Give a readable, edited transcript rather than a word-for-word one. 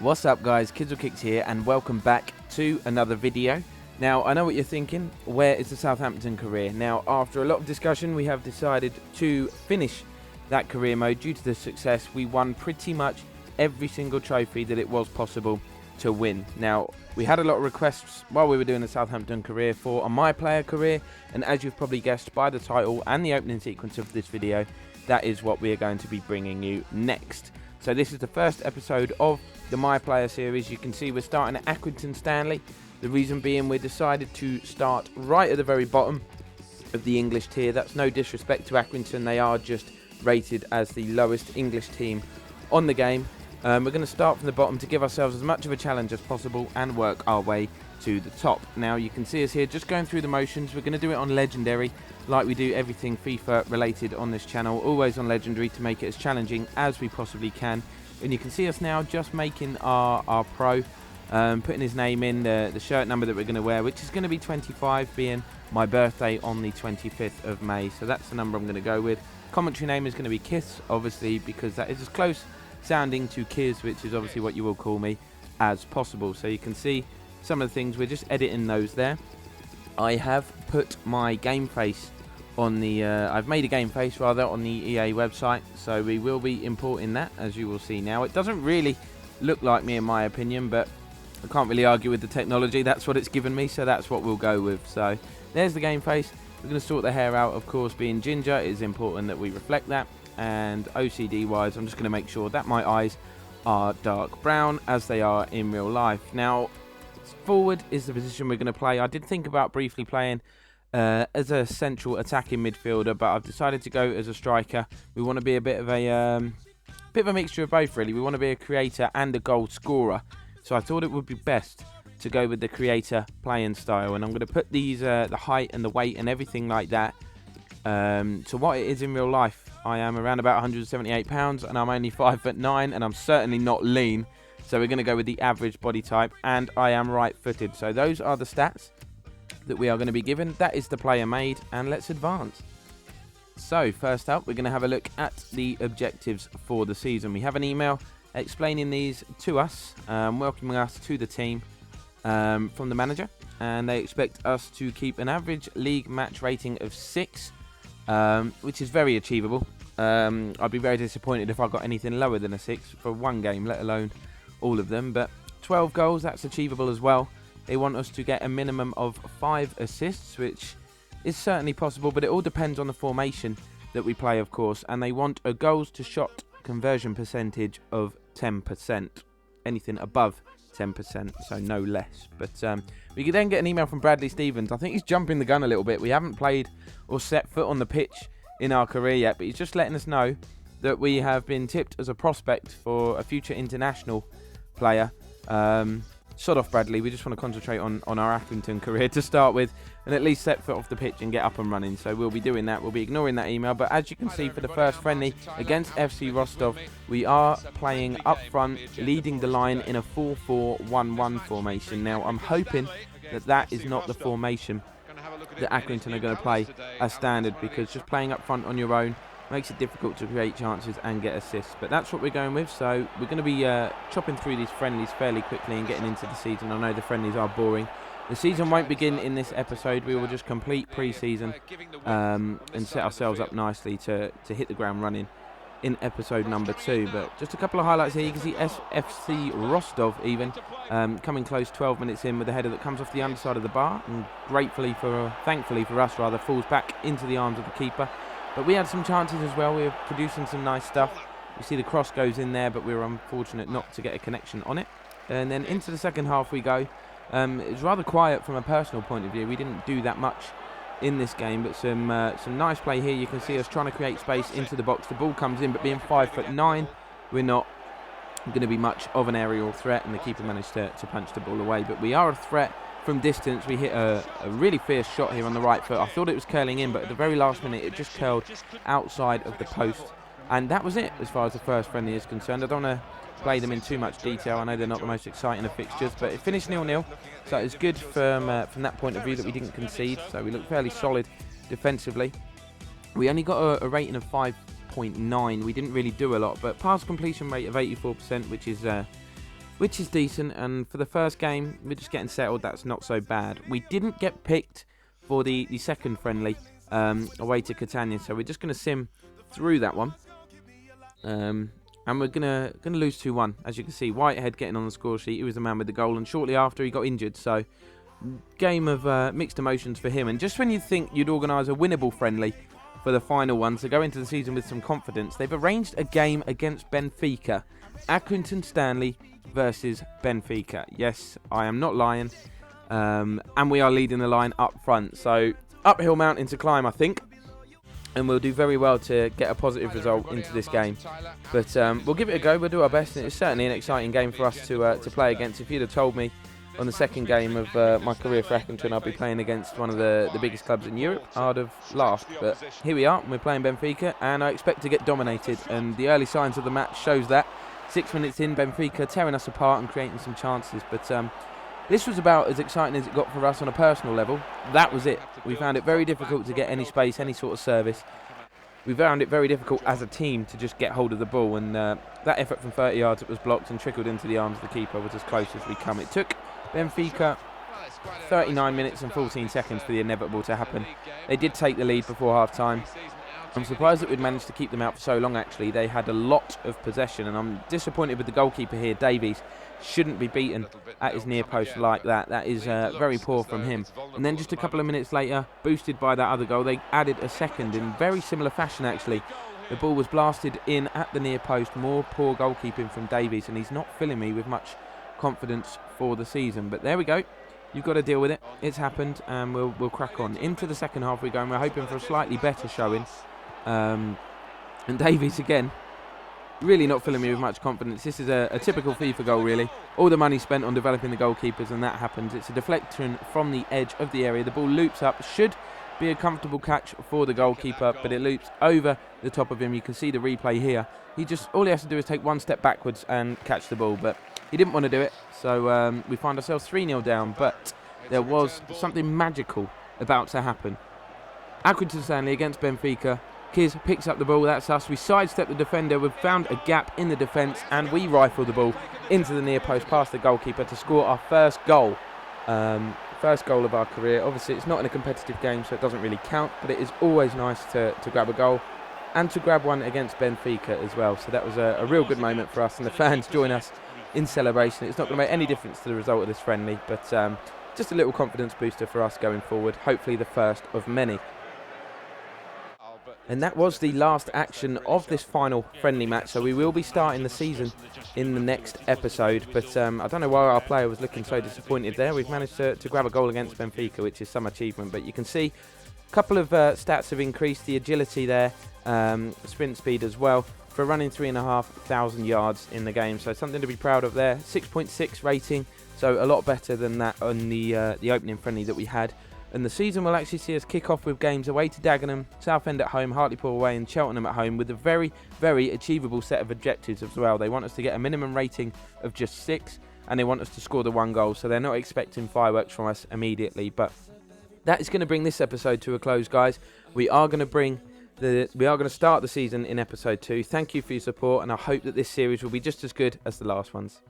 What's up guys, Kids with Kicks here and welcome back to another video. Now I know what you're thinking, where is the Southampton career? Now after a lot of discussion we have decided to finish that career mode. Due to the success we won pretty much every single trophy that it was possible to win. Now we had a lot of requests while we were doing the Southampton career for a My Player career, and as you've probably guessed by the title and the opening sequence of this video, that is what we are going to be bringing you next. So this is the first episode of the My Player series. You can see we're starting at Accrington Stanley. The reason being we decided to start right at the very bottom of the English tier. That's no disrespect to Accrington, they are just rated as the lowest English team on the game. We're going to start from the bottom to give ourselves as much of a challenge as possible and work our way to the top. Now you can see us here just going through the motions. We're going to do it on Legendary like we do everything FIFA related on this channel, always on Legendary to make it as challenging as we possibly can. And you can see us now just making our pro, putting his name in, the shirt number that we're going to wear, which is going to be 25, being my birthday on the 25th of May. So that's the number I'm going to go with. Commentary name is going to be Kiss, obviously, because that is as close sounding to Kiz, which is obviously what you will call me, as possible. So you can see some of the things, we're just editing those there. I have put my game face on the, I've made a game face rather on the EA website, so we will be importing that, as you will see now. It doesn't really look like me in my opinion, but I can't really argue with the technology. That's what it's given me, so that's what we'll go with. So there's the game face. We're going to sort the hair out, of course, being ginger. It is important that we reflect that. And OCD wise, I'm just going to make sure that my eyes are dark brown as they are in real life. Now forward is the position we're going to play. I did think about briefly playing as a central attacking midfielder, but I've decided to go as a striker. We want to be a bit of a mixture of both, really. We want to be a creator and a goal scorer, so I thought it would be best to go with the creator playing style. And I'm going to put these the height and the weight and everything like that to what it is in real life. I am around about 178 pounds and I'm only 5'9", and I'm certainly not lean. So we're going to go with the average body type, and I am right-footed. So those are the stats that we are going to be given. That is the player made, and let's advance. So first up, we're going to have a look at the objectives for the season. We have an email explaining these to us, welcoming us to the team from the manager, and they expect us to keep an average league match rating of 6, which is very achievable. I'd be very disappointed if I got anything lower than a 6 for one game, let alone all of them. But 12 goals, that's achievable as well. They want us to get a minimum of 5 assists, which is certainly possible, but it all depends on the formation that we play, of course. And they want a goals to shot conversion percentage of 10%, anything above 10%, so no less. But we could then get an email from Bradley Stevens. I think he's jumping the gun a little bit. We haven't played or set foot on the pitch in our career yet, but he's just letting us know that we have been tipped as a prospect for a future international player. Sod off, Bradley. We just want to concentrate on our Accrington career to start with, and at least set foot off the pitch and get up and running. So we'll be doing that. We'll be ignoring that email. But as you can see, for the first friendly against FC Rostov, we are playing up front, leading the line in a 4-4-1-1 formation. Now I'm hoping that that is not the formation that Accrington are going to play as standard, because just playing up front on your own makes it difficult to create chances and get assists. But that's what we're going with. So we're going to be chopping through these friendlies fairly quickly and getting into the season. I know the friendlies are boring. The season won't begin in this episode. We will just complete pre-season and set ourselves up nicely to hit the ground running in episode number 2. But just a couple of highlights here. You can see FC Rostov even coming close 12 minutes in with a header that comes off the underside of the bar, and thankfully for us rather, falls back into the arms of the keeper. But we had some chances as well. We were producing some nice stuff. You see the cross goes in there, but we were unfortunate not to get a connection on it. And then into the second half we go. It was rather quiet from a personal point of view. We didn't do that much in this game, but some nice play here. You can see us trying to create space into the box. The ball comes in, but being 5'9", we're not going to be much of an aerial threat, and the keeper managed to punch the ball away. But we are a threat from distance. We hit a really fierce shot here on the right foot. I thought it was curling in, but at the very last minute it just curled outside of the post, and that was it as far as the first friendly is concerned. I don't want to play them in too much detail. I know they're not the most exciting of fixtures, but it finished 0-0, so it's good from that point of view that we didn't concede. So we look fairly solid defensively. We only got a rating of 5.9. We didn't really do a lot, but pass completion rate of 84%, which is which is decent. And for the first game, we're just getting settled. That's not so bad. We didn't get picked for the second friendly away to Catania, so we're just going to sim through that one. And we're gonna lose 2-1. As you can see, Whitehead getting on the score sheet. He was the man with the goal, and shortly after he got injured. So, game of mixed emotions for him. And just when you think you'd organise a winnable friendly for the final one to go into the season with some confidence, they've arranged a game against Benfica. Accrington Stanley versus Benfica. Yes, I am not lying. And we are leading the line up front. So, uphill mountain to climb, I think. And we'll do very well to get a positive result into this game. But we'll give it a go. We'll do our best. And it's certainly an exciting game for us to play against. If you'd have told me on the second game of my career for Accrington I'd be playing against one of the biggest clubs in Europe, I'd have laughed. But here we are. We're playing Benfica. And I expect to get dominated. And the early signs of the match shows that. 6 minutes in, Benfica tearing us apart and creating some chances. But this was about as exciting as it got for us on a personal level. That was it. We found it very difficult to get any space, any sort of service. We found it very difficult as a team to just get hold of the ball. And that effort from 30 yards that was blocked and trickled into the arms of the keeper was as close as we come. It took Benfica 39 minutes and 14 seconds for the inevitable to happen. They did take the lead before half-time. I'm surprised that we'd managed to keep them out for so long, actually. They had a lot of possession, and I'm disappointed with the goalkeeper here, Davies. Shouldn't be beaten at his near post like that. That is very poor from him. And then just a couple of minutes later, boosted by that other goal, they added a second in very similar fashion, actually. The ball was blasted in at the near post. More poor goalkeeping from Davies, and he's not filling me with much confidence for the season. But there we go. You've got to deal with it. It's happened, and we'll crack on. Into the second half we go, and we're hoping for a slightly better showing. And Davies again, really not filling me with much confidence. This is a typical FIFA goal, really. All the money spent on developing the goalkeepers, and that happens. It's a deflection from the edge of the area. The ball loops up. Should be a comfortable catch for the goalkeeper, but it loops over the top of him. You can see the replay here. All he has to do is take one step backwards and catch the ball, but he didn't want to do it. So we find ourselves 3-0 down, but there was something magical about to happen. Accrington Stanley against Benfica. Kiz picks up the ball, that's us. We sidestep the defender, we've found a gap in the defence, and we rifle the ball into the near post past the goalkeeper to score our first goal. First goal of our career. Obviously, it's not in a competitive game, so it doesn't really count, but it is always nice to grab a goal and to grab one against Benfica as well. So that was a real good moment for us, and the fans join us in celebration. It's not going to make any difference to the result of this friendly, but just a little confidence booster for us going forward. Hopefully the first of many. And that was the last action of this final friendly match. So we will be starting the season in the next episode. But I don't know why our player was looking so disappointed there. We've managed to grab a goal against Benfica, which is some achievement. But you can see a couple of stats have increased. The agility there, sprint speed as well, for running 3,500 yards in the game. So something to be proud of there. 6.6 rating, so a lot better than that on the opening friendly that we had. And the season will actually see us kick off with games away to Dagenham, Southend at home, Hartlepool away and Cheltenham at home, with a very, very achievable set of objectives as well. They want us to get a minimum rating of just 6, and they want us to score the 1 goal, so they're not expecting fireworks from us immediately. But that is going to bring this episode to a close, guys. We are going to start the season in episode 2. Thank you for your support, and I hope that this series will be just as good as the last ones.